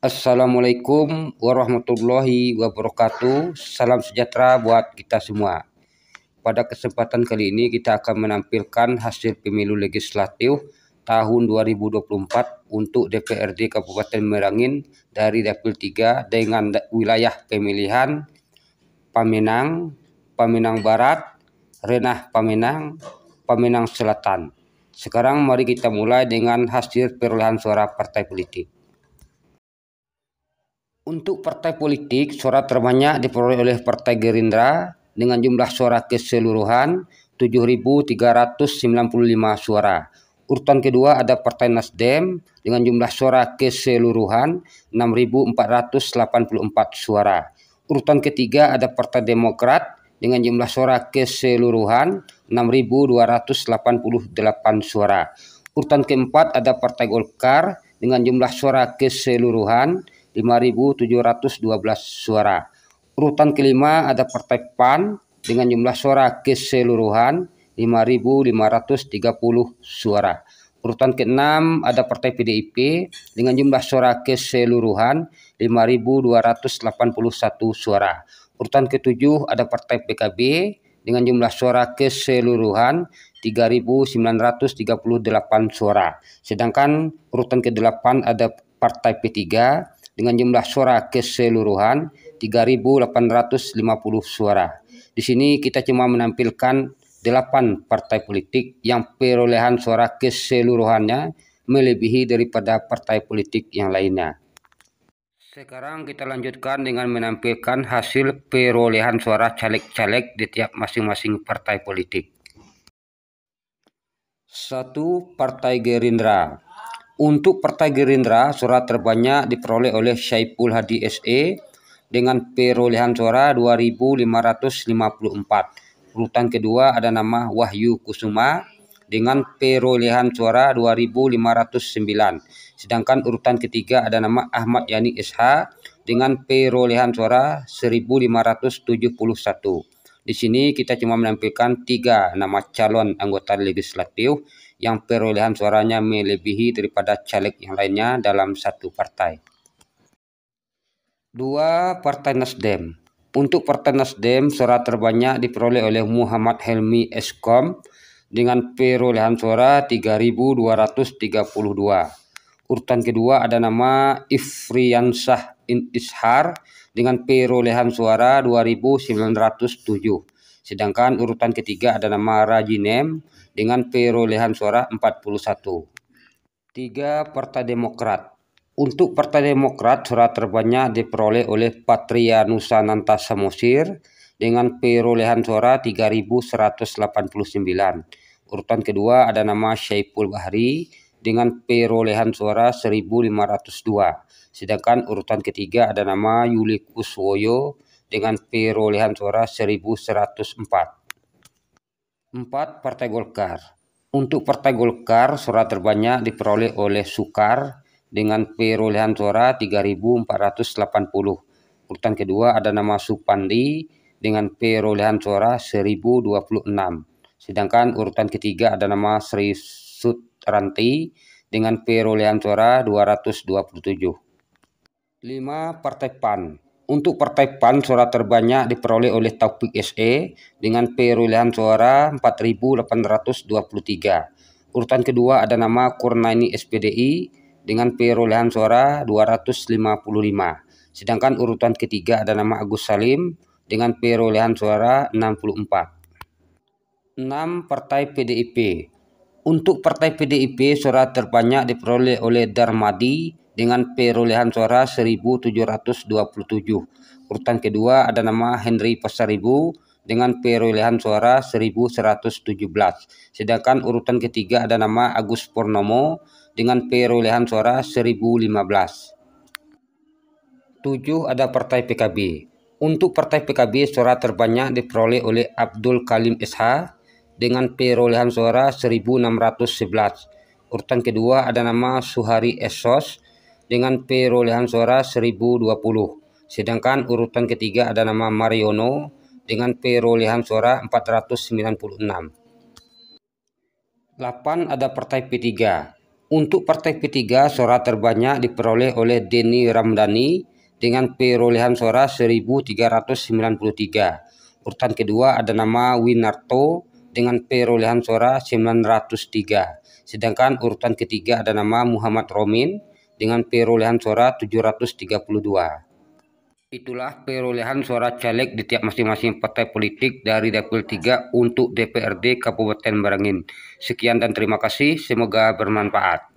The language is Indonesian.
Assalamualaikum warahmatullahi wabarakatuh. Salam sejahtera buat kita semua. Pada kesempatan kali ini kita akan menampilkan hasil pemilu legislatif tahun 2024 untuk DPRD Kabupaten Merangin dari Dapil 3 dengan wilayah pemilihan Paminang, Paminang Barat, Renah Paminang, Paminang Selatan. Sekarang mari kita mulai dengan hasil perolehan suara partai politik. Untuk partai politik, suara terbanyak diperoleh oleh Partai Gerindra dengan jumlah suara keseluruhan 7.395 suara. Urutan kedua ada Partai Nasdem dengan jumlah suara keseluruhan 6.484 suara. Urutan ketiga ada Partai Demokrat dengan jumlah suara keseluruhan 6.288 suara. Urutan keempat ada Partai Golkar dengan jumlah suara keseluruhan 5.712 suara. Urutan kelima ada Partai PAN dengan jumlah suara keseluruhan 5.530 suara. Urutan keenam ada Partai PDIP dengan jumlah suara keseluruhan 5.281 suara. Urutan ketujuh ada Partai PKB dengan jumlah suara keseluruhan 3.938 suara. Sedangkan urutan ke-8 ada Partai P3 dengan jumlah suara keseluruhan 3.850 suara. Di sini kita cuma menampilkan 8 partai politik yang perolehan suara keseluruhannya melebihi daripada partai politik yang lainnya. Sekarang kita lanjutkan dengan menampilkan hasil perolehan suara caleg-caleg di tiap masing-masing partai politik. 1. Partai Gerindra. Untuk Partai Gerindra, suara terbanyak diperoleh oleh Syaiful Hadi SE dengan perolehan suara 2.554. Urutan kedua ada nama Wahyu Kusuma dengan perolehan suara 2.509. Sedangkan urutan ketiga ada nama Ahmad Yani SH dengan perolehan suara 1.571. Di sini kita cuma menampilkan 3 nama calon anggota legislatif yang perolehan suaranya melebihi daripada caleg yang lainnya dalam satu partai. 2. Partai Nasdem. Untuk Partai Nasdem, suara terbanyak diperoleh oleh Muhammad Helmi Eskom dengan perolehan suara 3.232. Urutan kedua ada nama Ifriyansah Ishar dengan perolehan suara 2.907. Sedangkan urutan ketiga ada nama Rajinem dengan perolehan suara 41. 3. Partai Demokrat. Untuk Partai Demokrat, suara terbanyak diperoleh oleh Patria Nusananta Samosir dengan perolehan suara 3.189. Urutan kedua ada nama Syaiful Bahri dengan perolehan suara 1.502. Sedangkan urutan ketiga ada nama Yuli Kuswoyo dengan perolehan suara 1.104. 4. Partai Golkar. Untuk Partai Golkar, suara terbanyak diperoleh oleh Sukar dengan perolehan suara 3.480. Urutan kedua ada nama Supandi dengan perolehan suara 1.026. Sedangkan urutan ketiga ada nama Sri Sutranti dengan perolehan suara 227. 5. Partai PAN. Untuk Partai PAN, suara terbanyak diperoleh oleh Taufik SE dengan perolehan suara 4.823. Urutan kedua ada nama Kurnaini SPDI dengan perolehan suara 255. Sedangkan urutan ketiga ada nama Agus Salim dengan perolehan suara 64. 6. Partai PDIP. Untuk Partai PDIP, suara terbanyak diperoleh oleh Darmadi dengan perolehan suara 1.727. Urutan kedua ada nama Henry Pasaribu dengan perolehan suara 1.117. Sedangkan urutan ketiga ada nama Agus Purnomo dengan perolehan suara 1.015. 7. Ada Partai PKB. Untuk Partai PKB, suara terbanyak diperoleh oleh Abdul Kalim SH dengan perolehan suara 1.611. Urutan kedua ada nama Suhari Esos dengan perolehan suara 1.020. Sedangkan urutan ketiga ada nama Mariono dengan perolehan suara 496. 8. Ada Partai P3. Untuk partai P3, suara terbanyak diperoleh oleh Denny Ramdhani dengan perolehan suara 1.393. Urutan kedua ada nama Winarto dengan perolehan suara 903. Sedangkan urutan ketiga ada nama Muhammad Romin dengan perolehan suara 732. Itulah perolehan suara caleg di tiap masing-masing partai politik dari Dapil 3 untuk DPRD Kabupaten Merangin. Sekian dan terima kasih, semoga bermanfaat.